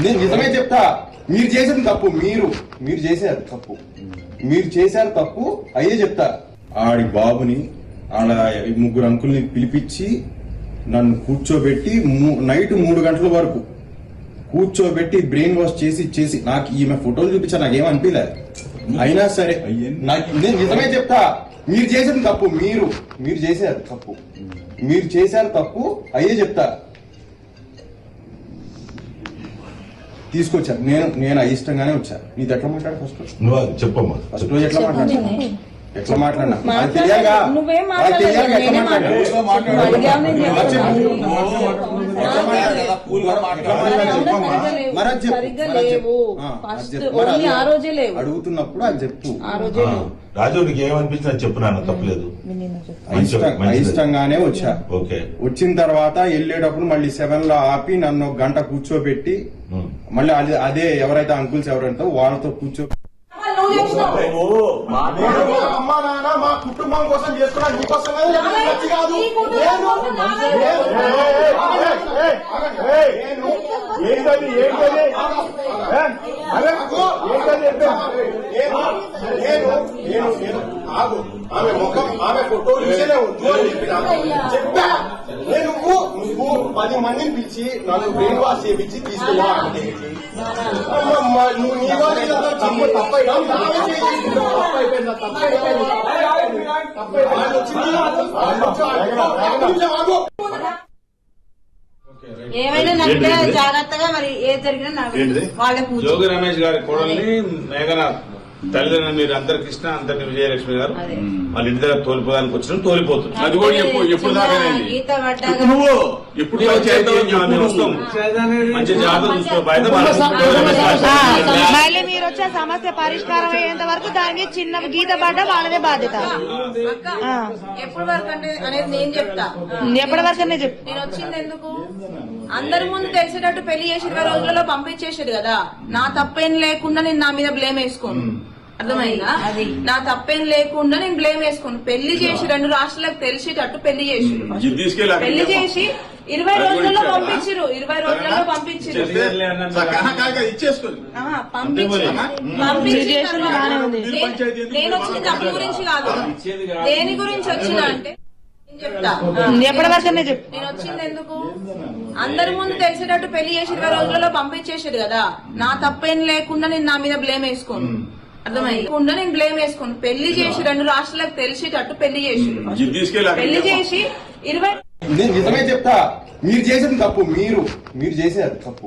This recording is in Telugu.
నేను నిజమే చెప్తా. మీరు చేసేది తప్పు. మీరు చేశారు తప్పు. మీరు చేశారు తప్పు అయ్యే చెప్తా. ఆడి బాబుని ఆడ ముగ్గురు అంకుల్ని పిలిపించి నన్ను కూర్చోబెట్టి నైట్ 3 గంటల వరకు కూర్చోబెట్టి బ్రెయిన్ వాష్ చేసి నాకు ఈమె ఫోటోలు చూపించా నాకేం అనిపించలేదు. అయినా సరే నేను నిజమే చెప్తా. మీరు చేసేది తప్పు. మీరు చేశారు తప్పు. మీరు చేశారు తప్పు అయ్యే చెప్తా. తీసుకొచ్చాను నేను అయిష్టంగానే వచ్చాను. నీది ఎట్లా మాట్లాడు ఫస్ట్ నువ్వు చెప్పమ్మా. ఫస్ట్ రోజు ఎట్లా మాట్లాడినా అది తెలియగా అడుగుతున్నప్పుడు అది చెప్పు. రాజు నీకు ఏమనిపించింది చెప్పు నాన్న, తప్పలేదు. అయిష్టంగానే వచ్చా. ఓకే. వచ్చిన తర్వాత వెళ్ళేటప్పుడు మళ్ళీ 7 లో ఆపి నన్ను 1 గంట కూర్చోబెట్టి మళ్ళీ అదే ఎవరైతే అంకుల్స్ ఎవరైతే వాళ్ళతో కూర్చో అమ్మా నాన్న మా కుటుంబం కోసం చేసుకున్నా నీకోసం కాదు. ఆమె ముఖం ఆమె ఫోటో చెప్పా. నువ్వు 10 మందిని పిలిచి నన్ను బ్రెయిన్ వాష్ చేయించి తీసుకున్నా. నువ్వు నీ తప్పైనా ఏమైనా జాగ్రత్తగా మరి ఏ జరిగినా వాళ్ళకు జోగి రమేష్ గారి కోడల్ని మేఘనాథ్ తల్లిదండ్రులు మీరు అందరు కృష్ణ అందరిని విజయలక్ష్మి గారు వాళ్ళ ఇంటి దగ్గర తోలిపోదానికి వచ్చిన తోలిపోతుంది. అది కూడా ఎప్పుడు దాకా నువ్వు ఎప్పుడు వస్తాం మంచి జాగ్రత్త చూసుకో. మళ్ళీ మీరు వచ్చే సమస్య పరిష్కారం అయ్యేంత వరకు దానికి చిన్న గీత పడ్డ వాళ్ళదే బాధ్యత. ఎప్పటి వరకు అనేది నేను చెప్తా. ఎప్పటి వరకు చెప్పు. నేను వచ్చింది ఎందుకు అందరి ముందు తెలిసేటట్టు పెళ్లి చేసి 20 రోజులలో పంపించేసాడు కదా. నా తప్పేం లేకుండా నేను నా మీద బ్లేమ్ వేసుకోను. అర్థమైందా? నా తప్పేం లేకుండా నేను బ్లేమ్ వేసుకోను. పెళ్లి చేసి 2 రాష్ట్రాలకు తెలిసేటట్టు పెళ్లి చేసి 20 రోజులలో పంపించారు. 20 రోజులలో పంపించారు. నేను వచ్చింది తప్పు గురించి కాదు. దేని గురించి వచ్చిందా అంటే ఎప్పటి వరకు చెప్పు. నేను వచ్చింది ఎందుకు అందరి ముందు తెలిసేటట్టు పెళ్లి చేసి 20 రోజులలో పంపించేసాడు కదా. నా తప్పేం లేకుండా నేను నా మీద బ్లేమ్ వేసుకోను. అర్థమైందా? నేను బ్లేమ్ వేసుకోను. పెళ్లి చేసి 2 రాష్ట్రాలకు తెలిసేటట్టు పెళ్లి చేసి 20 నేను నిజమే చెప్తా. మీరు చేసేది తప్పు. మీరు చేశారు తప్పు.